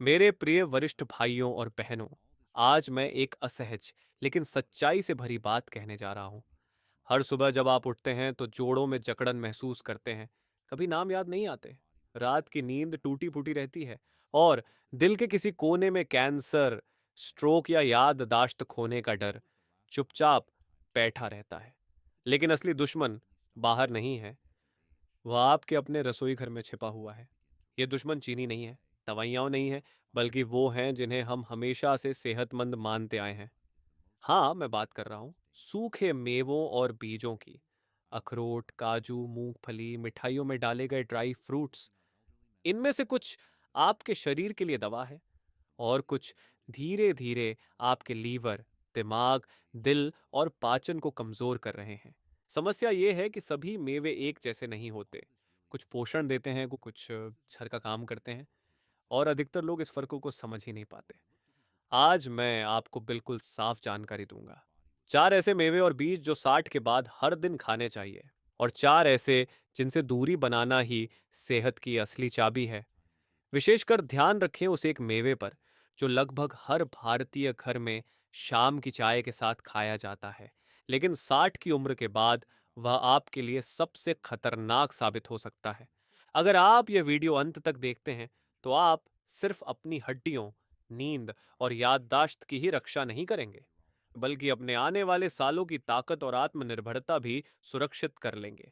मेरे प्रिय वरिष्ठ भाइयों और बहनों, आज मैं एक असहज लेकिन सच्चाई से भरी बात कहने जा रहा हूँ। हर सुबह जब आप उठते हैं तो जोड़ों में जकड़न महसूस करते हैं। कभी नाम याद नहीं आते। रात की नींद टूटी फूटी रहती है और दिल के किसी कोने में कैंसर, स्ट्रोक या याददाश्त खोने का डर चुपचाप बैठा रहता है। लेकिन असली दुश्मन बाहर नहीं है, वह आपके अपने रसोई घर में छिपा हुआ है। ये दुश्मन चीनी नहीं है, दवाइयाँ नहीं है, बल्कि वो हैं जिन्हें हम हमेशा से सेहतमंद मानते आए हैं। हाँ, मैं बात कर रहा हूँ सूखे मेवों और बीजों की। अखरोट, काजू, मूंगफली, मिठाइयों में डाले गए ड्राई फ्रूट्स, इनमें से कुछ आपके शरीर के लिए दवा है और कुछ धीरे धीरे आपके लीवर, दिमाग, दिल और पाचन को कमजोर कर रहे हैं। समस्या ये है कि सभी मेवे एक जैसे नहीं होते। कुछ पोषण देते हैं, कुछ छर का काम करते हैं, और अधिकतर लोग इस फर्क को समझ ही नहीं पाते। आज मैं आपको बिल्कुल साफ जानकारी दूंगा। 4 ऐसे मेवे और बीज जो 60 के बाद हर दिन खाने चाहिए, और 4 ऐसे जिनसे दूरी बनाना ही सेहत की असली चाबी है। विशेषकर ध्यान रखें उस एक मेवे पर जो लगभग हर भारतीय घर में शाम की चाय के साथ खाया जाता है, लेकिन 60 की उम्र के बाद वह आपके लिए सबसे खतरनाक साबित हो सकता है। अगर आप यह वीडियो अंत तक देखते हैं तो आप सिर्फ अपनी हड्डियों, नींद और याददाश्त की ही रक्षा नहीं करेंगे, बल्कि अपने आने वाले सालों की ताकत और आत्मनिर्भरता भी सुरक्षित कर लेंगे।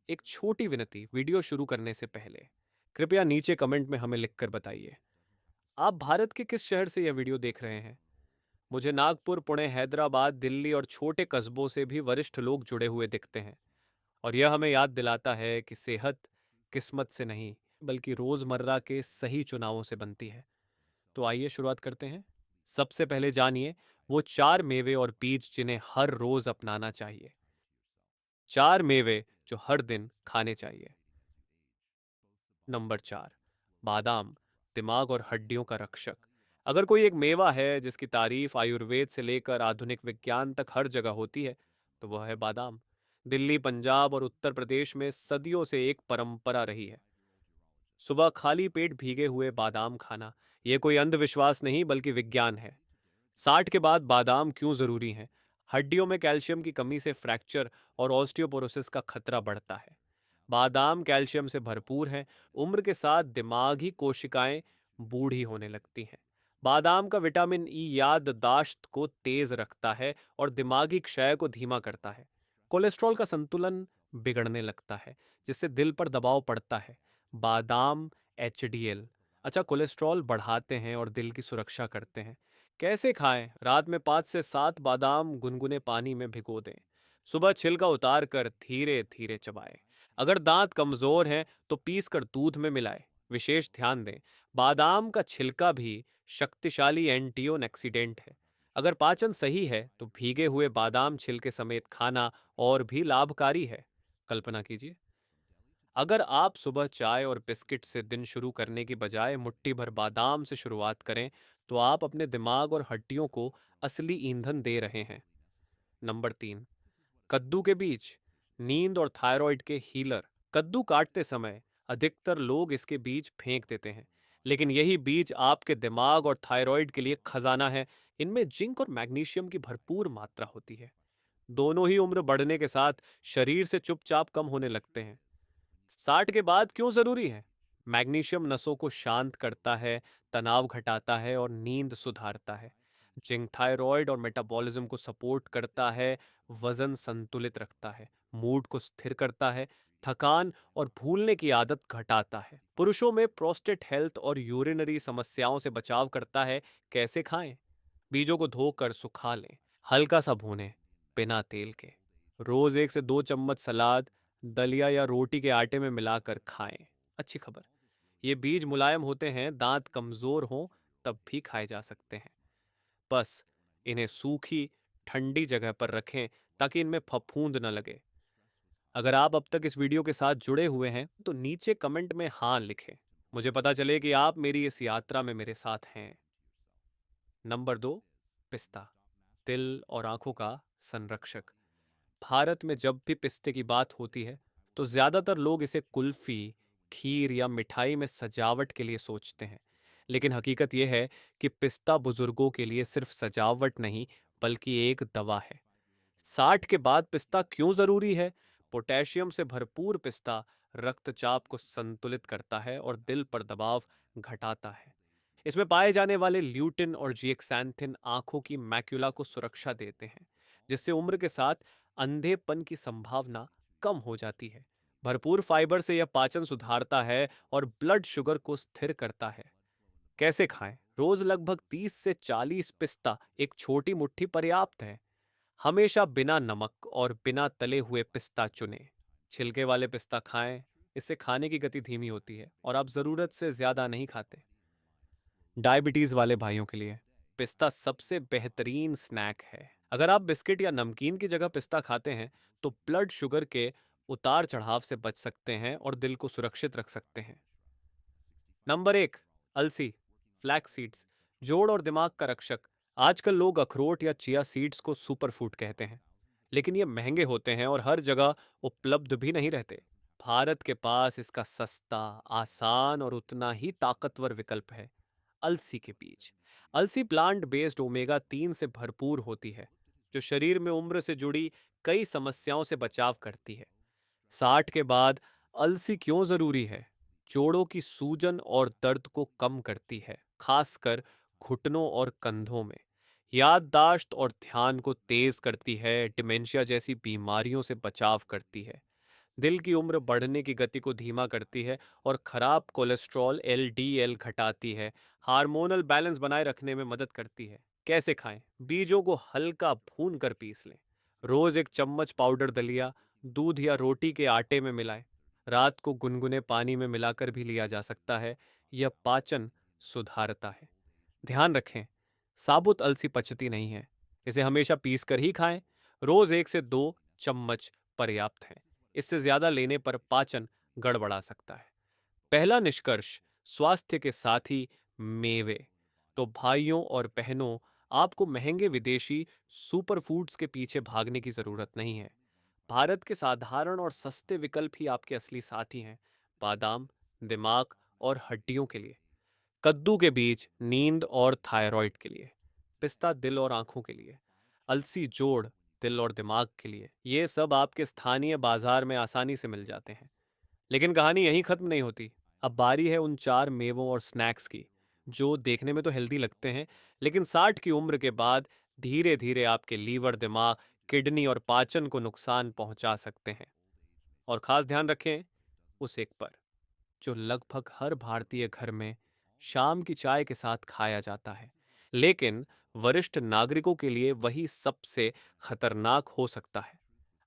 एक छोटी विनती वीडियो शुरू करने से पहले, कृपया नीचे कमेंट में हमें लिखकर बताइए, आप भारत के किस शहर से यह वीडियो देख रहे हैं। मुझे नागपुर, पुणे, हैदराबाद, दिल्ली और छोटे कस्बों से भी वरिष्ठ लोग जुड़े हुए दिखते हैं, और यह हमें याद दिलाता है कि सेहत किस्मत से नहीं, बल्कि रोजमर्रा के सही चुनावों से बनती है। तो आइए शुरुआत करते हैं। सबसे पहले जानिए वो 4 मेवे और बीज जिन्हें हर रोज अपनाना चाहिए। 4 मेवे जो हर दिन खाने चाहिए। नंबर 4, बादाम, दिमाग और हड्डियों का रक्षक। अगर कोई एक मेवा है जिसकी तारीफ आयुर्वेद से लेकर आधुनिक विज्ञान तक हर जगह होती है, तो वह है बादाम। दिल्ली, पंजाब और उत्तर प्रदेश में सदियों से एक परंपरा रही है। सुबह खाली पेट भीगे हुए बादाम खाना, यह कोई अंधविश्वास नहीं बल्कि विज्ञान है। 60 के बाद बादाम क्यों जरूरी हैं? हड्डियों में कैल्शियम की कमी से फ्रैक्चर और ऑस्टियोपोरोसिस का खतरा बढ़ता है। बादाम कैल्शियम से भरपूर हैं। उम्र के साथ दिमागी कोशिकाएं बूढ़ी होने लगती हैं। बादाम का विटामिन ई याददाश्त को तेज रखता है और दिमागी क्षय को धीमा करता है। कोलेस्ट्रॉल का संतुलन बिगड़ने लगता है, जिससे दिल पर दबाव पड़ता है। बादाम एचडीएल, अच्छा, कोलेस्ट्रॉल बढ़ाते हैं और दिल की सुरक्षा करते हैं। कैसे खाएं? रात में 5 से 7 बादाम गुनगुने पानी में भिगो दें। सुबह छिलका उतार कर धीरे धीरे चबाएं। अगर दांत कमजोर हैं तो पीस कर दूध में मिलाएं। विशेष ध्यान दें, बादाम का छिलका भी शक्तिशाली एंटीओक्सीडेंट है। अगर पाचन सही है तो भीगे हुए बादाम छिलके समेत खाना और भी लाभकारी है। कल्पना कीजिए, अगर आप सुबह चाय और बिस्किट से दिन शुरू करने की बजाय मुट्ठी भर बादाम से शुरुआत करें, तो आप अपने दिमाग और हड्डियों को असली ईंधन दे रहे हैं। नंबर 3, कद्दू के बीज, नींद और थायराइड के हीलर। कद्दू काटते समय अधिकतर लोग इसके बीज फेंक देते हैं, लेकिन यही बीज आपके दिमाग और थायराइड के लिए खजाना है। इनमें जिंक और मैग्नीशियम की भरपूर मात्रा होती है। दोनों ही उम्र बढ़ने के साथ शरीर से चुपचाप कम होने लगते हैं। 60 के बाद क्यों जरूरी है? मैग्नीशियम नसों को शांत करता है, तनाव घटाता है और नींद सुधारता है। जिंक थायराइड और मेटाबॉलिज्म को सपोर्ट करता है, वजन संतुलित रखता है, मूड को स्थिर करता है, थकान और भूलने की आदत घटाता है। पुरुषों में प्रोस्टेट हेल्थ और यूरिनरी समस्याओं से बचाव करता है। कैसे खाएं? बीजों को धोकर सुखा लें, हल्का सा भूनें, बिना तेल के। रोज 1 से 2 चम्मच सलाद, दलिया या रोटी के आटे में मिलाकर खाएं। अच्छी खबर, ये बीज मुलायम होते हैं, दांत कमजोर हों तब भी खाए जा सकते हैं। बस इन्हें सूखी, ठंडी जगह पर रखें ताकि इनमें फफूंद न लगे। अगर आप अब तक इस वीडियो के साथ जुड़े हुए हैं तो नीचे कमेंट में हाँ लिखें। मुझे पता चले कि आप मेरी इस यात्रा में मेरे साथ हैं। नंबर 2, पिस्ता, दिल और आंखों का संरक्षक। भारत में जब भी पिस्ते की बात होती है तो ज्यादातर लोग इसे कुल्फी, खीर या मिठाई में सजावट के लिए सोचते हैं। लेकिन हकीकत यह है कि पिस्ता बुजुर्गों के लिए सिर्फ सजावट नहीं, बल्कि एक दवा है। 60 के बाद पिस्ता क्यों जरूरी है? पोटेशियम से भरपूर पिस्ता रक्तचाप को संतुलित करता है और दिल पर दबाव घटाता है। इसमें पाए जाने वाले ल्यूटिन और जिएक्सैंथिन आंखों की मैक्युला को सुरक्षा देते हैं, जिससे उम्र के साथ अंधेपन की संभावना कम हो जाती है। भरपूर फाइबर से यह पाचन सुधारता है और ब्लड शुगर को स्थिर करता है। कैसे खाएं? रोज लगभग 30 से 40 पिस्ता एक छोटी मुट्ठी पर्याप्त है। हमेशा बिना नमक और बिना तले हुए पिस्ता चुनें। छिलके वाले पिस्ता खाएं, इससे खाने की गति धीमी होती है और आप जरूरत से ज्यादा नहीं खाते। डायबिटीज वाले भाइयों के लिए पिस्ता सबसे बेहतरीन स्नैक है। अगर आप बिस्किट या नमकीन की जगह पिस्ता खाते हैं तो ब्लड शुगर के उतार चढ़ाव से बच सकते हैं और दिल को सुरक्षित रख सकते हैं। नंबर 1, अलसी, फ्लैक्स सीड्स, जोड़ और दिमाग का रक्षक। आजकल लोग अखरोट या चिया सीड्स को सुपर फूड कहते हैं, लेकिन ये महंगे होते हैं और हर जगह उपलब्ध भी नहीं रहते। भारत के पास इसका सस्ता, आसान और उतना ही ताकतवर विकल्प है, अलसी के बीज। अलसी प्लांट बेस्ड ओमेगा 3 से भरपूर होती है, जो शरीर में उम्र से जुड़ी कई समस्याओं से बचाव करती है। 60 के बाद अलसी क्यों जरूरी है? जोड़ों की सूजन और दर्द को कम करती है, खासकर घुटनों और कंधों में। याददाश्त और ध्यान को तेज करती है, डिमेंशिया जैसी बीमारियों से बचाव करती है। दिल की उम्र बढ़ने की गति को धीमा करती है और खराब कोलेस्ट्रॉल एलडीएल घटाती है। हार्मोनल बैलेंस बनाए रखने में मदद करती है। कैसे खाएं? बीजों को हल्का भून कर पीस लें। रोज एक चम्मच पाउडर दलिया दूध या रोटी के आटे में मिलाएं। रात को गुनगुने पानी में मिलाकर भी लिया जा सकता है। यह पाचन सुधारता है। ध्यान रखें, साबुत अलसी पचती नहीं है। इसे हमेशा पीस कर ही खाएं। रोज 1 से 2 चम्मच पर्याप्त है। इससे ज्यादा लेने पर पाचन गड़बड़ा सकता है। पहला निष्कर्ष, स्वास्थ्य के साथी मेवे। तो भाइयों और बहनों, आपको महंगे विदेशी सुपर फूड्स के पीछे भागने की जरूरत नहीं है। भारत के साधारण और सस्ते विकल्प ही आपके असली साथी हैं। बादाम दिमाग और हड्डियों के लिए, कद्दू के बीज नींद और थायराइड के लिए, पिस्ता दिल और आंखों के लिए, अलसी जोड़ दिल और दिमाग के लिए। ये सब आपके स्थानीय बाजार में आसानी से मिल जाते हैं। लेकिन कहानी यहीं खत्म नहीं होती। अब बारी है उन 4 मेवों और स्नैक्स की, जो देखने में तो हेल्दी लगते हैं, लेकिन 60 की उम्र के बाद धीरे धीरे आपके लीवर, दिमाग, किडनी और पाचन को नुकसान पहुंचा सकते हैं। और खास ध्यान रखें उस एक पर, जो लगभग हर भारतीय घर में शाम की चाय के साथ खाया जाता है, लेकिन वरिष्ठ नागरिकों के लिए वही सबसे खतरनाक हो सकता है।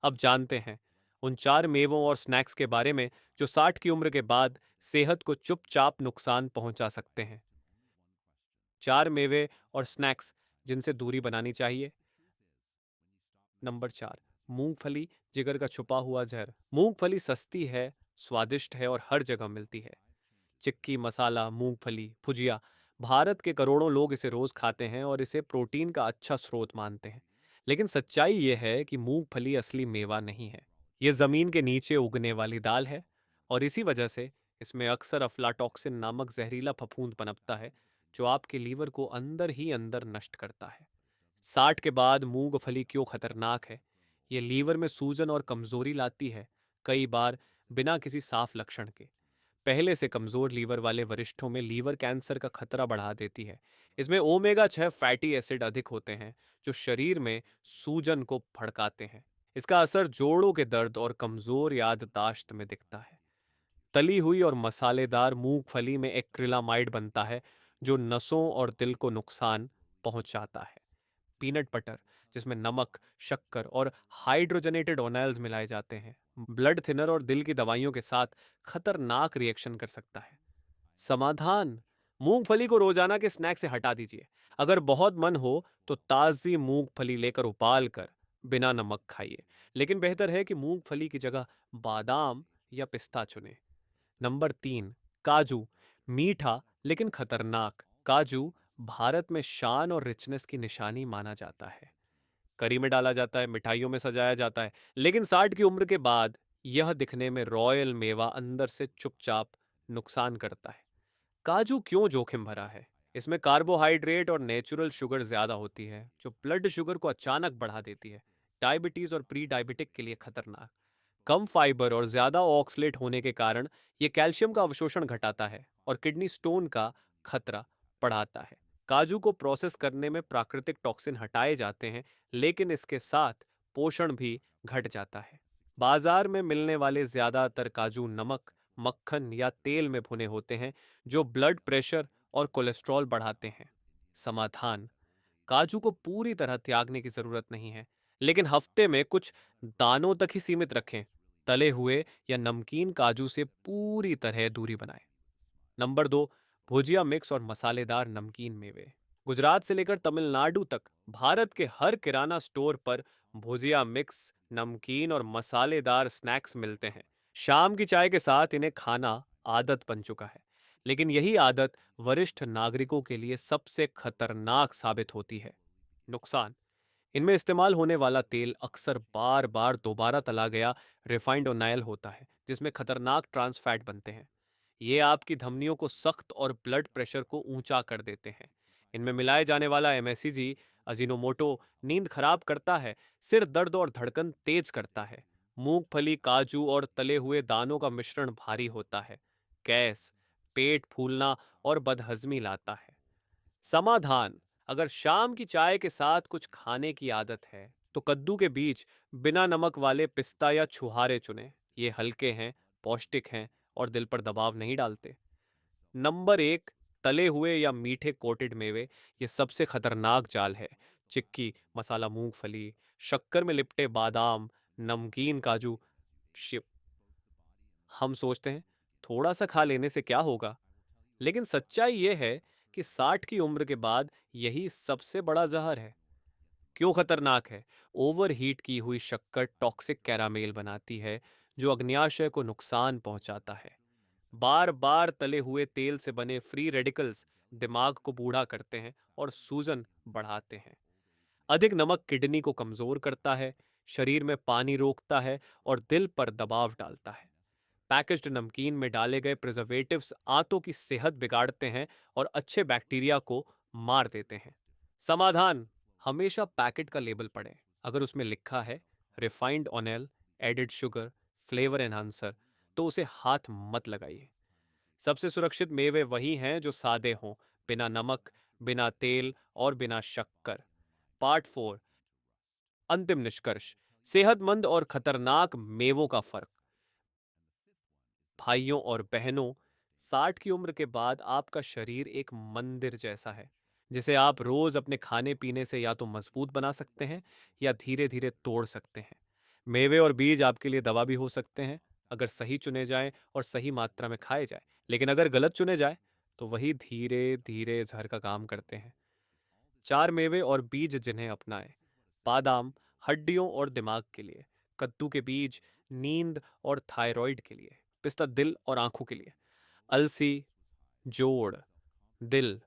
अब जानते हैं उन 4 मेवों और स्नैक्स के बारे में, जो 60 की उम्र के बाद सेहत को चुपचाप नुकसान पहुंचा सकते हैं। 4 मेवे और स्नैक्स जिनसे दूरी बनानी चाहिए। नंबर 4, मूंगफली, जिगर का छुपा हुआ जहर। मूंगफली सस्ती है, स्वादिष्ट है और हर जगह मिलती है। चिक्की, मसाला, मूंगफली, भुजिया, भारत के करोड़ों लोग इसे रोज खाते हैं और इसे प्रोटीन का अच्छा स्रोत मानते हैं। लेकिन सच्चाई यह है कि मूंगफली असली मेवा नहीं है। यह जमीन के नीचे उगने वाली दाल है और इसी वजह से इसमें अक्सर अफ्लाटॉक्सिन नामक जहरीला फफूंद पनपता है, जो आपके लीवर को अंदर ही अंदर नष्ट करता है। 60 के बाद मूंगफली क्यों खतरनाक है? ये लीवर में सूजन और कमजोरी लाती है, कई बार बिना किसी साफ लक्षण के। पहले से कमजोर लीवर वाले वरिष्ठों में लीवर कैंसर का खतरा बढ़ा देती है। इसमें ओमेगा 6 फैटी एसिड अधिक होते हैं, जो शरीर में सूजन को भड़काते हैं। इसका असर जोड़ों के दर्द और कमजोर याददाश्त में दिखता है। तली हुई और मसालेदार मूंगफली में एक्रिलामाइड बनता है, जो नसों और दिल को नुकसान पहुंचाता है। पीनट बटर, जिसमें नमक, शक्कर और हाइड्रोजनेटेड ओनाइल्स मिलाए जाते हैं, ब्लड थिनर और दिल की दवाइयों के साथ खतरनाक रिएक्शन कर सकता है। समाधान, मूंगफली को रोजाना के स्नैक से हटा दीजिए। अगर बहुत मन हो तो ताजी मूंगफली लेकर उबाल कर बिना नमक खाइए, लेकिन बेहतर है कि मूंगफली की जगह बादाम या पिस्ता चुनें। नंबर 3, काजू, मीठा लेकिन खतरनाक। काजू भारत में शान और रिचनेस की निशानी माना जाता है। करी में डाला जाता है, मिठाइयों में सजाया जाता है, लेकिन 60 की उम्र के बाद यह दिखने में रॉयल मेवा अंदर से चुपचाप नुकसान करता है। काजू क्यों जोखिम भरा है? इसमें कार्बोहाइड्रेट और नेचुरल शुगर ज्यादा होती है, जो ब्लड शुगर को अचानक बढ़ा देती है। डायबिटीज और प्री डायबिटिक के लिए खतरनाक। कम फाइबर और ज्यादा ऑक्सलेट होने के कारण ये कैल्शियम का अवशोषण घटाता है और किडनी स्टोन का खतरा बढ़ाता है। काजू को प्रोसेस करने में प्राकृतिक टॉक्सिन हटाए जाते हैं, लेकिन इसके साथ पोषण भी घट जाता है। बाजार में मिलने वाले ज्यादातर काजू नमक, मक्खन या तेल में भुने होते हैं, जो ब्लड प्रेशर और कोलेस्ट्रॉल बढ़ाते हैं। समाधान: काजू को पूरी तरह त्यागने की जरूरत नहीं है, लेकिन हफ्ते में कुछ दानों तक ही सीमित रखें। तले हुए या नमकीन काजू से पूरी तरह दूरी बनाएं। नंबर 2, भुजिया मिक्स और मसालेदार नमकीन मेवे। गुजरात से लेकर तमिलनाडु तक भारत के हर किराना स्टोर पर भुजिया मिक्स, नमकीन और मसालेदार स्नैक्स मिलते हैं। शाम की चाय के साथ इन्हें खाना आदत बन चुका है, लेकिन यही आदत वरिष्ठ नागरिकों के लिए सबसे खतरनाक साबित होती है। नुकसान: इनमें इस्तेमाल होने वाला तेल अक्सर बार बार दोबारा तला गया रिफाइंड ऑयल होता है, जिसमें खतरनाक ट्रांस फैट बनते हैं। ये आपकी धमनियों को सख्त और ब्लड प्रेशर को ऊंचा कर देते हैं। इनमें मिलाए जाने वाला एमएसजी, अजीनोमोटो, नींद खराब करता है, सिर दर्द और धड़कन तेज करता है। मूंगफली, काजू और तले हुए दानों का मिश्रण भारी होता है, गैस, पेट फूलना और बदहजमी लाता है। समाधान: अगर शाम की चाय के साथ कुछ खाने की आदत है, तो कद्दू के बीज बिना नमक वाले पिस्ता या छुहारे चुनें। ये हल्के हैं, पौष्टिक हैं और दिल पर दबाव नहीं डालते। नंबर 1, तले हुए या मीठे कोटेड मेवे। ये सबसे खतरनाक जाल है। चिक्की, मसाला मूंगफली, शक्कर में लिपटे बादाम, नमकीन काजू। शिव हम सोचते हैं थोड़ा सा खा लेने से क्या होगा, लेकिन सच्चाई यह है कि 60 की उम्र के बाद यही सबसे बड़ा जहर है। क्यों खतरनाक है? ओवर हीट की हुई शक्कर टॉक्सिक कैरामेल बनाती है, जो अग्न्याशय को नुकसान पहुंचाता है। बार बार तले हुए तेल से बने फ्री रेडिकल्स दिमाग को बूढ़ा करते हैं और सूजन बढ़ाते हैं। अधिक नमक किडनी को कमजोर करता है, शरीर में पानी रोकता है और दिल पर दबाव डालता है। पैकेज्ड नमकीन में डाले गए प्रिजर्वेटिव्स आंतों की सेहत बिगाड़ते हैं और अच्छे बैक्टीरिया को मार देते हैं। समाधान: हमेशा पैकेट का लेबल पढ़ें। अगर उसमें लिखा है refined oil, added sugar, flavour enhancer, तो उसे हाथ मत लगाइए। सबसे सुरक्षित मेवे वही हैं जो सादे हों, बिना नमक, बिना तेल और बिना शक्कर। पार्ट 4: अंतिम निष्कर्ष, सेहतमंद और खतरनाक मेवों का फर्क। भाइयों और बहनों, 60 की उम्र के बाद आपका शरीर एक मंदिर जैसा है, जिसे आप रोज अपने खाने पीने से या तो मजबूत बना सकते हैं या धीरे धीरे तोड़ सकते हैं। मेवे और बीज आपके लिए दवा भी हो सकते हैं, अगर सही चुने जाएं और सही मात्रा में खाए जाए। लेकिन अगर गलत चुने जाए, तो वही धीरे धीरे जहर का काम करते हैं। 4 मेवे और बीज जिन्हें अपनाएं: बादाम, हड्डियों और दिमाग के लिए; कद्दू के बीज, नींद और थायराइड के लिए; पिस्ता, दिल और आंखों के लिए; अलसी, जोड़, दिल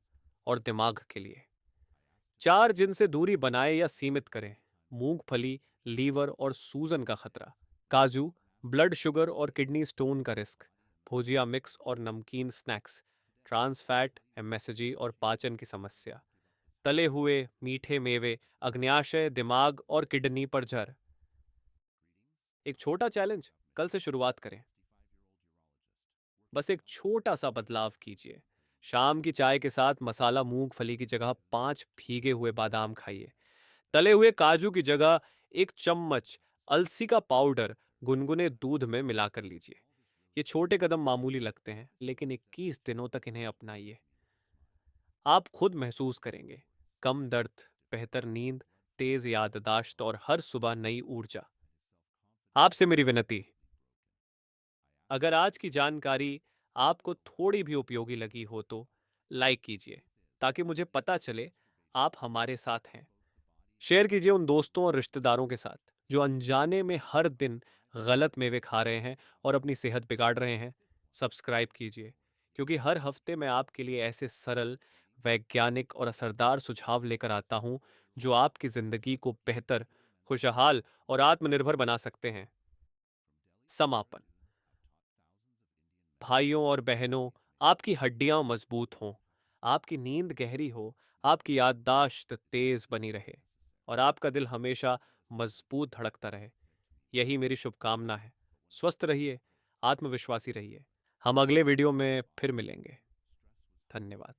और दिमाग के लिए। 4 जिनसे दूरी बनाए या सीमित करें: मूंगफली, लीवर और सूजन का खतरा; काजू, ब्लड शुगर और किडनी स्टोन का रिस्क; भुजिया मिक्स और नमकीन स्नैक्स, ट्रांस फैट, एमएसजी और पाचन की समस्या; तले हुए मीठे मेवे, अग्न्याशय, दिमाग और किडनी पर जर। एक छोटा चैलेंज: कल से शुरुआत करें। बस एक छोटा सा बदलाव कीजिए। शाम की चाय के साथ मसाला मूंगफली की जगह 5 भीगे हुए बादाम खाइए। तले हुए काजू की जगह 1 चम्मच अलसी का पाउडर गुनगुने दूध में मिलाकर लीजिए। ये छोटे कदम मामूली लगते हैं, लेकिन 21 दिनों तक इन्हें अपनाइए। आप खुद महसूस करेंगे कम दर्द, बेहतर नींद, तेज याददाश्त और हर सुबह नई ऊर्जा। आपसे मेरी विनती, अगर आज की जानकारी आपको थोड़ी भी उपयोगी लगी हो तो लाइक कीजिए, ताकि मुझे पता चले आप हमारे साथ हैं। शेयर कीजिए उन दोस्तों और रिश्तेदारों के साथ जो अनजाने में हर दिन गलत मेवे खा रहे हैं और अपनी सेहत बिगाड़ रहे हैं। सब्सक्राइब कीजिए, क्योंकि हर हफ्ते मैं आपके लिए ऐसे सरल, वैज्ञानिक और असरदार सुझाव लेकर आता हूं, जो आपकी जिंदगी को बेहतर, खुशहाल और आत्मनिर्भर बना सकते हैं। समापन: भाइयों और बहनों, आपकी हड्डियां मजबूत हों, आपकी नींद गहरी हो, आपकी याददाश्त तेज बनी रहे और आपका दिल हमेशा मजबूत धड़कता रहे। यही मेरी शुभकामना है। स्वस्थ रहिए, आत्मविश्वासी रहिए। हम अगले वीडियो में फिर मिलेंगे। धन्यवाद।